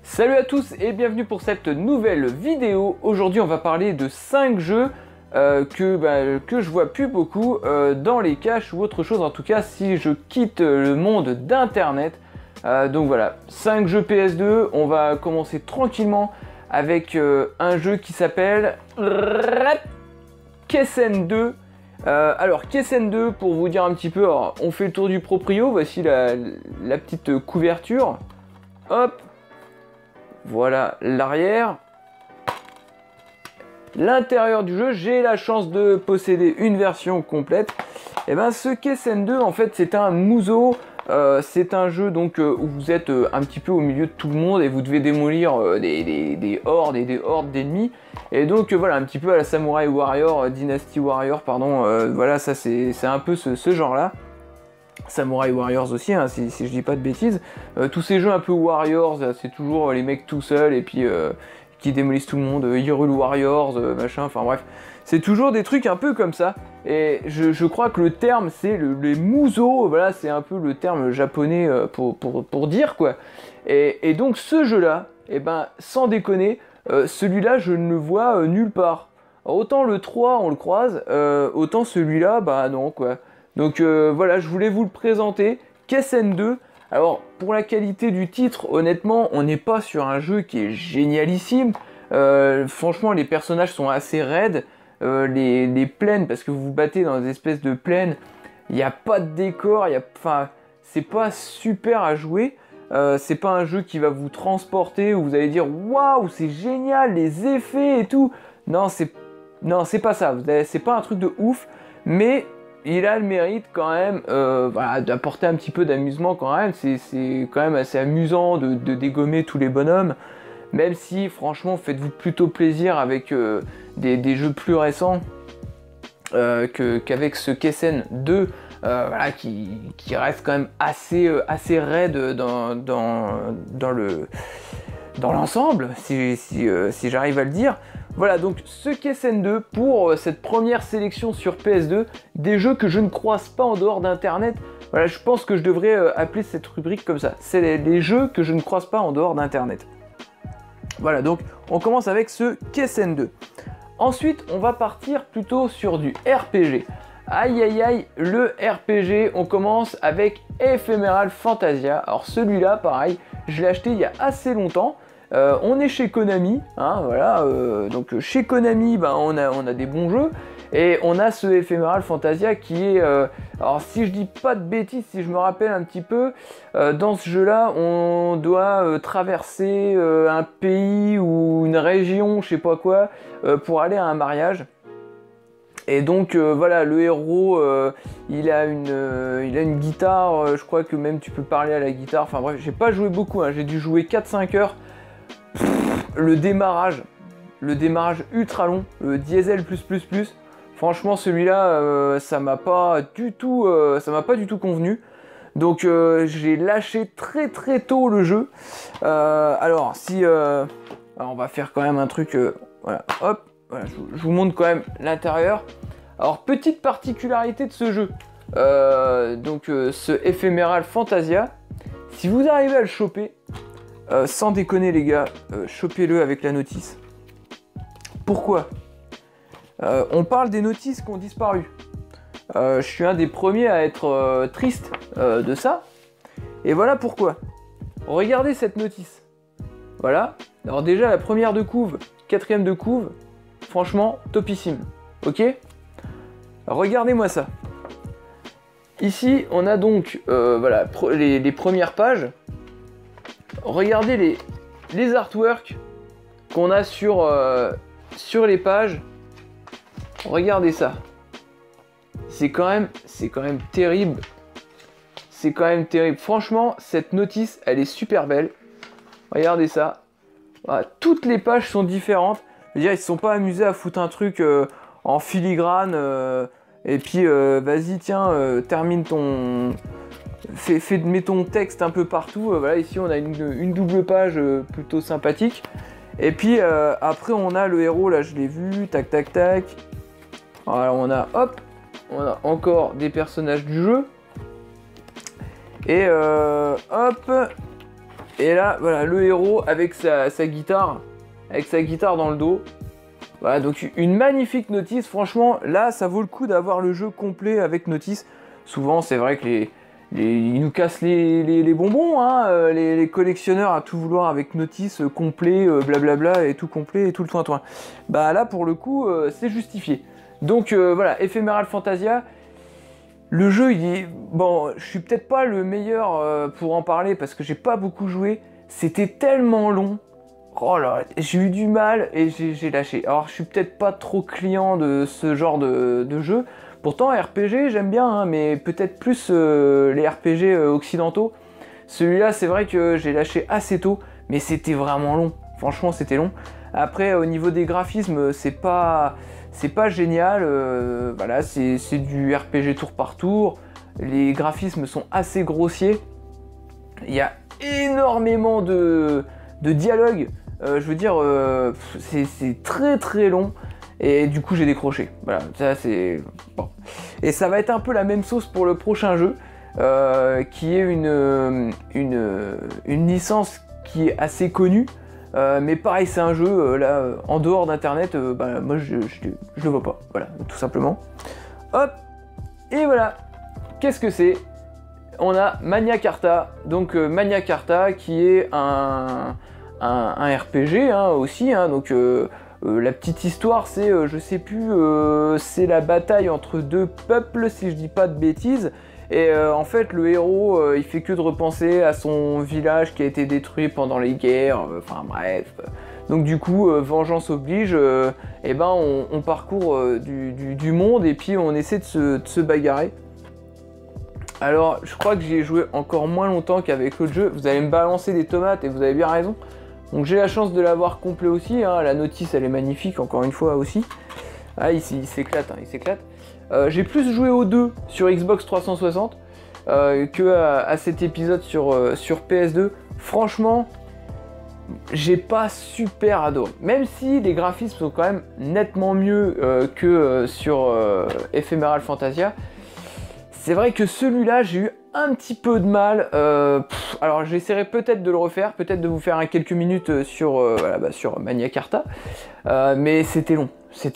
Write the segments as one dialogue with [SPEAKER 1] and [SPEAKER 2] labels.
[SPEAKER 1] Salut à tous et bienvenue pour cette nouvelle vidéo. Aujourd'hui on va parler de 5 jeux que je vois plus beaucoup dans les caches ou autre chose, en tout cas si je quitte le monde d'internet. Donc voilà, 5 jeux PS2, on va commencer tranquillement avec un jeu qui s'appelle Kessen 2. Alors Kessen 2, pour vous dire un petit peu, alors, on fait le tour du proprio, voici la petite couverture. Hop, voilà l'arrière. L'intérieur du jeu, j'ai la chance de posséder une version complète. Et ben ce Kessen 2, en fait, c'est un Musou. C'est un jeu donc où vous êtes un petit peu au milieu de tout le monde et vous devez démolir des hordes et des hordes d'ennemis. Et donc voilà, un petit peu à la Samurai Warrior, Dynasty Warrior, pardon. Voilà, ça c'est un peu ce genre-là. Samurai Warriors aussi, hein, si je dis pas de bêtises. Tous ces jeux un peu Warriors, c'est toujours les mecs tout seuls et puis qui démolissent tout le monde. Hyrule Warriors, machin, enfin bref. C'est toujours des trucs un peu comme ça. Et je crois que le terme c'est les Musou, voilà, c'est un peu le terme japonais pour dire quoi. Et donc ce jeu-là, et ben sans déconner, celui-là je ne le vois nulle part. Alors, autant le 3 on le croise, autant celui-là, bah non quoi. Donc voilà, je voulais vous le présenter, Kessen 2. Alors pour la qualité du titre, honnêtement, on n'est pas sur un jeu qui est génialissime. Franchement, les personnages sont assez raides. Les plaines, parce que vous vous battez dans des espèces de plaines, il n'y a pas de décor, c'est pas super à jouer. C'est pas un jeu qui va vous transporter, où vous allez dire waouh, c'est génial, les effets et tout. Non, c'est pas ça. C'est pas un truc de ouf, mais il a le mérite quand même voilà, d'apporter un petit peu d'amusement quand même. C'est quand même assez amusant de dégommer tous les bonhommes. Même si, franchement, faites-vous plutôt plaisir avec des jeux plus récents qu'avec ce Kessen 2, voilà, qui reste quand même assez raide dans l'ensemble, si j'arrive à le dire. Voilà, donc ce Kessen 2 pour cette première sélection sur PS2, des jeux que je ne croise pas en dehors d'internet. Voilà, je pense que je devrais appeler cette rubrique comme ça. C'est les jeux que je ne croise pas en dehors d'internet. Voilà, donc on commence avec ce Kessen 2. Ensuite, on va partir plutôt sur du RPG. Aïe aïe aïe, le RPG, on commence avec Ephemeral Fantasia. Alors celui-là, pareil, je l'ai acheté il y a assez longtemps. On est chez Konami, hein, voilà. Donc chez Konami, ben, on a des bons jeux. Et on a ce Ephemeral Fantasia qui est... alors si je dis pas de bêtises, si je me rappelle un petit peu, dans ce jeu-là, on doit traverser un pays ou une région, je sais pas quoi, pour aller à un mariage. Et donc voilà, le héros, il a une guitare, je crois que même tu peux parler à la guitare. Enfin bref, j'ai pas joué beaucoup, hein, j'ai dû jouer 4-5 heures. Le démarrage ultra long, le diesel plus. Franchement, celui-là, ça m'a pas du tout convenu. Donc, j'ai lâché très tôt le jeu. Alors, on va faire quand même un truc. Voilà, hop, voilà, je vous montre quand même l'intérieur. Alors, petite particularité de ce jeu. Ce Ephemeral Fantasia, si vous arrivez à le choper, sans déconner les gars, chopez-le avec la notice. Pourquoi ? On parle des notices qui ont disparu. Je suis un des premiers à être triste de ça. Et voilà pourquoi. Regardez cette notice. Voilà. Alors déjà, la première de couve, quatrième de couve, franchement, topissime. Ok ? Regardez-moi ça. Ici, on a donc voilà, les premières pages. Regardez les artworks qu'on a sur les pages. Regardez ça. C'est quand même terrible. C'est quand même terrible. Franchement, cette notice, elle est super belle. Regardez ça. Voilà, toutes les pages sont différentes. Je veux dire, ils se sont pas amusés à foutre un truc en filigrane. Et puis, vas-y, tiens, termine ton... mets ton texte un peu partout. Voilà, ici, on a une double page plutôt sympathique. Et puis, après, on a le héros, là, je l'ai vu. Tac. Alors, on a encore des personnages du jeu. Et hop, Et là, voilà, le héros avec sa guitare dans le dos. Voilà, donc une magnifique notice. Franchement, là, ça vaut le coup d'avoir le jeu complet avec notice. Souvent, c'est vrai que ils nous cassent les bonbons, hein, les collectionneurs à tout vouloir avec notice complet, blablabla, et tout complet, et tout le toin-toin. Bah là, pour le coup, c'est justifié. Donc voilà, Ephemeral Fantasia. Le jeu, il est... Bon, je suis peut-être pas le meilleur pour en parler, parce que j'ai pas beaucoup joué. C'était tellement long. Oh là, j'ai eu du mal et j'ai lâché. Alors, je suis peut-être pas trop client de ce genre de jeu. Pourtant, RPG, j'aime bien, hein, mais peut-être plus les RPG occidentaux. Celui-là, c'est vrai que j'ai lâché assez tôt, mais c'était vraiment long. Franchement, c'était long. Après, au niveau des graphismes, c'est pas génial. Voilà, c'est du RPG tour par tour. Les graphismes sont assez grossiers. Il y a énormément de dialogue. Je veux dire, c'est très très long. Et du coup j'ai décroché, voilà, ça c'est... Bon. Et ça va être un peu la même sauce pour le prochain jeu, qui est une licence qui est assez connue, mais pareil c'est un jeu, là, en dehors d'internet, bah, moi je le vois pas, voilà, tout simplement. Hop, et voilà, qu'est-ce que c'est? On a Magna Carta, donc Magna Carta qui est un RPG hein, aussi, hein, donc... la petite histoire, c'est, je sais plus, c'est la bataille entre deux peuples, si je dis pas de bêtises. Et en fait, le héros, il fait que de repenser à son village qui a été détruit pendant les guerres. Enfin bref. Donc du coup, vengeance oblige. Et ben, on parcourt du monde et puis on essaie de se bagarrer. Alors, je crois que j'y ai joué encore moins longtemps qu'avec l'autre jeu. Vous allez me balancer des tomates et vous avez bien raison. Donc j'ai la chance de l'avoir complet aussi, hein. La notice elle est magnifique encore une fois aussi. Ah il s'éclate, hein, il s'éclate. J'ai plus joué aux deux sur Xbox 360 que à cet épisode sur PS2. Franchement, j'ai pas super adoré. Même si les graphismes sont quand même nettement mieux que sur Ephemeral Fantasia. C'est vrai que celui-là, j'ai eu un petit peu de mal. Alors j'essaierai peut-être de le refaire, peut-être de vous faire quelques minutes sur, voilà, sur Magna Carta. Mais c'était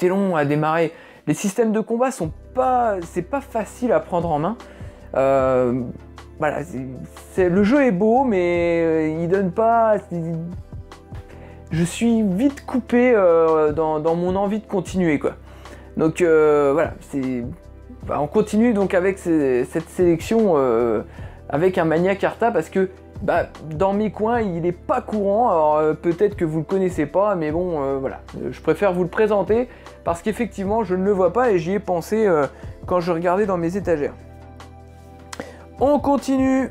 [SPEAKER 1] long à démarrer. Les systèmes de combat sont pas... c'est pas facile à prendre en main. Voilà, le jeu est beau, mais il donne pas... Je suis vite coupé dans mon envie de continuer, quoi. Donc voilà, c'est... on continue donc avec cette sélection avec un Magna Carta parce que dans mes coins il n'est pas courant, alors peut-être que vous le connaissez pas, mais bon voilà, je préfère vous le présenter parce qu'effectivement je ne le vois pas et j'y ai pensé quand je regardais dans mes étagères. On continue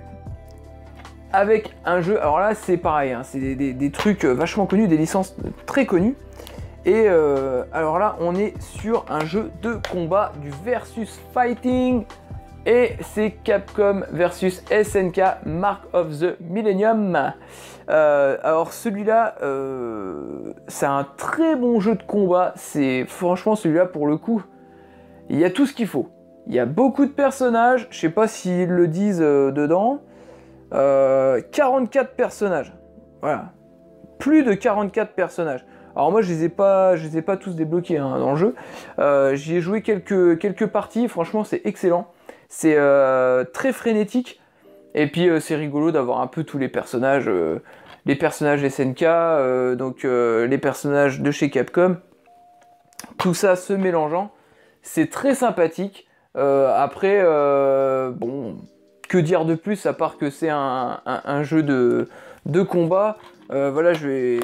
[SPEAKER 1] avec un jeu, alors là c'est pareil, hein, c'est des trucs vachement connus, des licences très connues. Et alors là, on est sur un jeu de combat, du versus fighting, et c'est Capcom versus SNK Mark of the Millennium. Alors celui-là, c'est un très bon jeu de combat. C'est franchement celui-là pour le coup, il y a tout ce qu'il faut. Il y a beaucoup de personnages, je sais pas s'ils le disent dedans. 44 personnages, voilà, plus de 44 personnages. Alors moi je les ai pas tous débloqués hein, dans le jeu. J'y ai joué quelques parties, franchement c'est excellent. C'est très frénétique. Et puis c'est rigolo d'avoir un peu tous les personnages SNK, donc les personnages de chez Capcom. Tout ça se mélangeant. C'est très sympathique. Après, bon, que dire de plus à part que c'est un jeu de combat. Voilà, je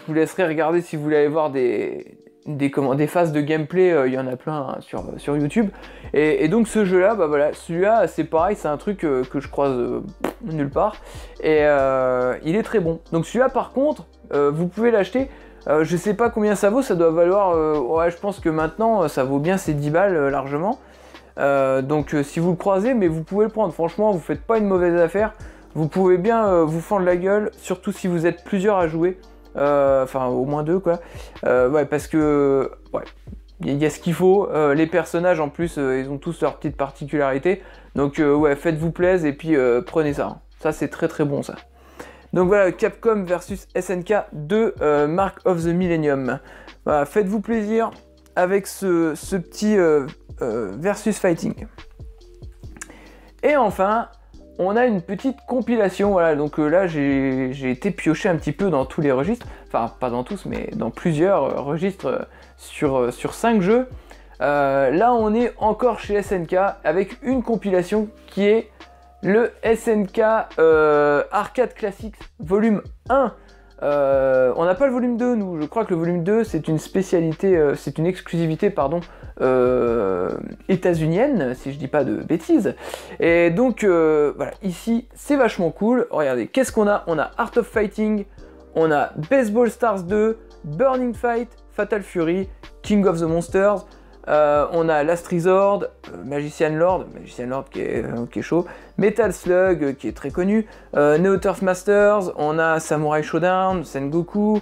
[SPEAKER 1] vous laisserai regarder si vous voulez aller voir des phases de gameplay, il y en a plein hein, sur YouTube. Et donc ce jeu-là, bah voilà, celui-là c'est pareil, c'est un truc que je croise nulle part. Et il est très bon. Donc celui-là par contre, vous pouvez l'acheter. Je sais pas combien ça vaut, ça doit valoir, ouais je pense que maintenant ça vaut bien ces 10 balles largement. Donc si vous le croisez, mais vous pouvez le prendre, franchement vous faites pas une mauvaise affaire. Vous pouvez bien vous fendre la gueule, surtout si vous êtes plusieurs à jouer. Enfin au moins 2 quoi. Ouais parce que ouais, il y a ce qu'il faut. Les personnages en plus ils ont tous leurs petites particularités. Donc ouais faites-vous plaisir et puis prenez ça. Ça c'est très très bon ça. Donc voilà, Capcom versus SNK 2 Mark of the Millennium. Voilà, faites-vous plaisir avec ce petit versus fighting. Et enfin, on a une petite compilation, voilà, donc là j'ai été pioché un petit peu dans tous les registres, enfin pas dans tous, mais dans plusieurs registres sur 5 jeux. Là on est encore chez SNK avec une compilation qui est le SNK Arcade Classics volume 1. On n'a pas le volume 2, nous. Je crois que le volume 2, c'est une spécialité, c'est une exclusivité, pardon, états-unienne, si je dis pas de bêtises. Et donc, voilà, ici, c'est vachement cool. Regardez, qu'est-ce qu'on a? On a Art of Fighting, on a Baseball Stars 2, Burning Fight, Fatal Fury, King of the Monsters, on a Last Resort, Magician Lord qui est chaud, Metal Slug qui est très connu, Neo Turf Masters, on a Samurai Showdown, Sengoku,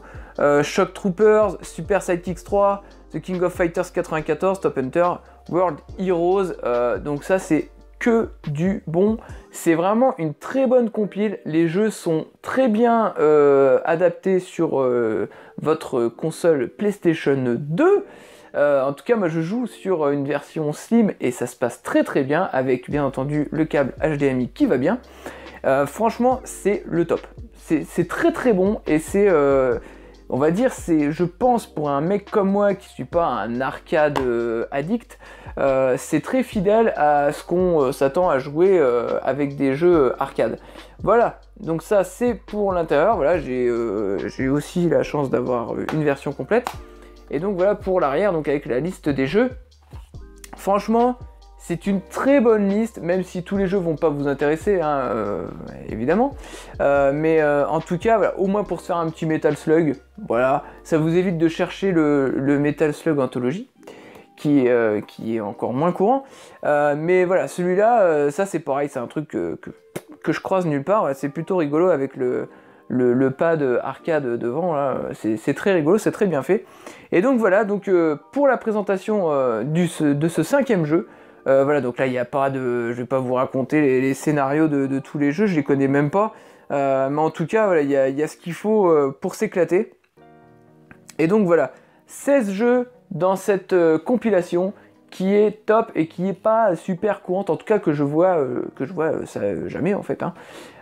[SPEAKER 1] Shock Troopers, Super Sidekicks 3, The King of Fighters 94, Top Hunter, World Heroes, donc ça c'est que du bon, c'est vraiment une très bonne compile, les jeux sont très bien adaptés sur votre console PlayStation 2. En tout cas, moi je joue sur une version slim et ça se passe très très bien avec bien entendu le câble HDMI qui va bien. Franchement, c'est le top. C'est très très bon et c'est, on va dire, c'est, je pense pour un mec comme moi qui suis pas un arcade addict, c'est très fidèle à ce qu'on s'attend à jouer avec des jeux arcade. Voilà, donc ça c'est pour l'intérieur. Voilà, j'ai aussi la chance d'avoir une version complète. Et donc voilà pour l'arrière, donc avec la liste des jeux. Franchement, c'est une très bonne liste, même si tous les jeux vont pas vous intéresser, hein, évidemment. Mais en tout cas, voilà, au moins pour se faire un petit Metal Slug, voilà, ça vous évite de chercher le Metal Slug Anthology, qui est encore moins courant. Mais voilà, celui-là, ça c'est pareil, c'est un truc que je croise nulle part. C'est plutôt rigolo avec le pad arcade devant, là, c'est très rigolo, c'est très bien fait. Et donc voilà, donc pour la présentation de ce 5e jeu, voilà, donc là il n'y a pas de, je vais pas vous raconter les scénarios de tous les jeux, je les connais même pas, mais en tout cas voilà, il y a ce qu'il faut pour s'éclater. Et donc voilà, 16 jeux dans cette compilation qui est top et qui est pas super courante, en tout cas que je vois ça jamais en fait, hein.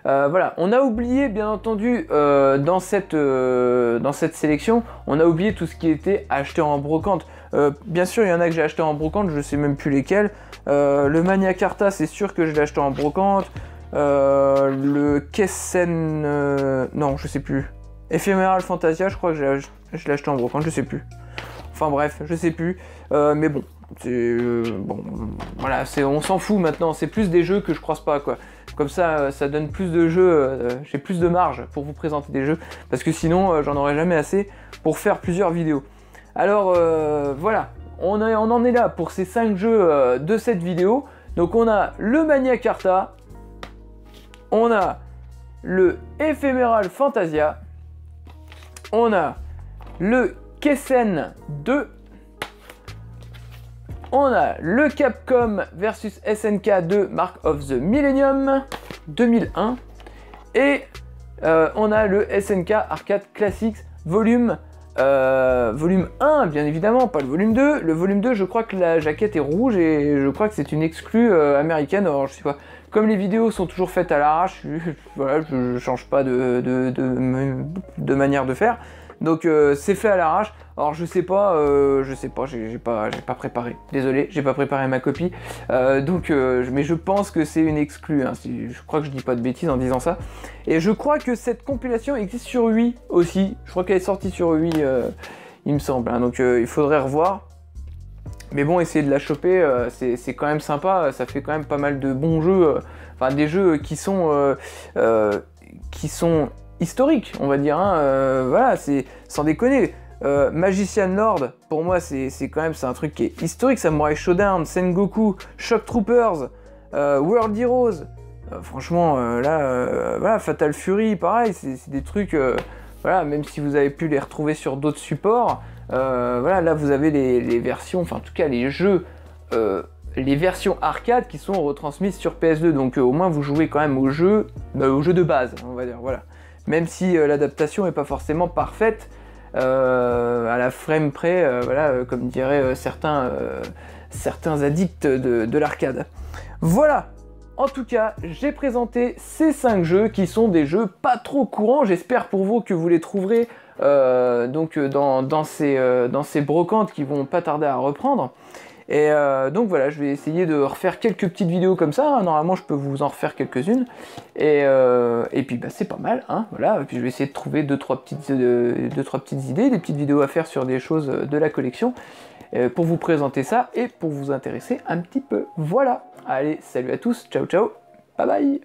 [SPEAKER 1] Voilà, on a oublié bien entendu dans cette sélection, on a oublié tout ce qui était acheté en brocante. Bien sûr il y en a que j'ai acheté en brocante, je sais même plus lesquels. Le Mania Carta c'est sûr que je l'ai acheté en brocante. Le Kessen, non je sais plus. Ephemeral Fantasia je crois que je l'ai acheté en brocante, je sais plus. Enfin bref, je sais plus, mais bon. Bon, voilà, on s'en fout maintenant, c'est plus des jeux que je croise pas, quoi. Comme ça, ça donne plus de jeux, j'ai plus de marge pour vous présenter des jeux, parce que sinon, j'en aurais jamais assez pour faire plusieurs vidéos. Alors, voilà, on en est là pour ces 5 jeux de cette vidéo. Donc on a le Mania Carta, on a le Ephemeral Fantasia, on a le Kessen 2, on a le Capcom versus SNK 2 Mark of the Millennium 2001 et on a le SNK Arcade Classics volume 1 bien évidemment, pas le volume 2. Le volume 2 je crois que la jaquette est rouge et je crois que c'est une exclue américaine, alors je sais pas. Comme les vidéos sont toujours faites à l'arrache, voilà, je change pas de manière de faire. Donc c'est fait à l'arrache. Alors je sais pas, j'ai pas préparé. Désolé, j'ai pas préparé ma copie. Mais je pense que c'est une exclue. Hein, je crois que je dis pas de bêtises en disant ça. Et je crois que cette compilation existe sur Wii aussi. Je crois qu'elle est sortie sur Wii, il me semble. Hein, donc il faudrait revoir. Mais bon, essayer de la choper, c'est quand même sympa. Ça fait quand même pas mal de bons jeux. Enfin, des jeux qui sont historique, on va dire, hein, voilà, c'est sans déconner. Magician Lord, pour moi, c'est quand même un truc qui est historique. Samurai Showdown, Sengoku, Shock Troopers, World Heroes. Franchement, là, voilà, Fatal Fury, pareil, c'est des trucs, voilà, même si vous avez pu les retrouver sur d'autres supports, voilà, là vous avez les versions, enfin en tout cas les jeux, les versions arcade qui sont retransmises sur PS2. Donc au moins vous jouez quand même au jeu de base, on va dire, voilà. même si l'adaptation n'est pas forcément parfaite à la frame près, voilà, comme diraient certains addicts de l'arcade. Voilà. En tout cas, j'ai présenté ces 5 jeux qui sont des jeux pas trop courants. J'espère pour vous que vous les trouverez donc dans ces brocantes qui vont pas tarder à reprendre. Et donc voilà, je vais essayer de refaire quelques petites vidéos comme ça, hein. Normalement je peux vous en refaire quelques-unes, et puis bah, c'est pas mal, hein, voilà. Et puis je vais essayer de trouver 2-3 petites idées, des petites vidéos à faire sur des choses de la collection, pour vous présenter ça, et pour vous intéresser un petit peu, voilà. Allez, salut à tous, ciao ciao, bye bye.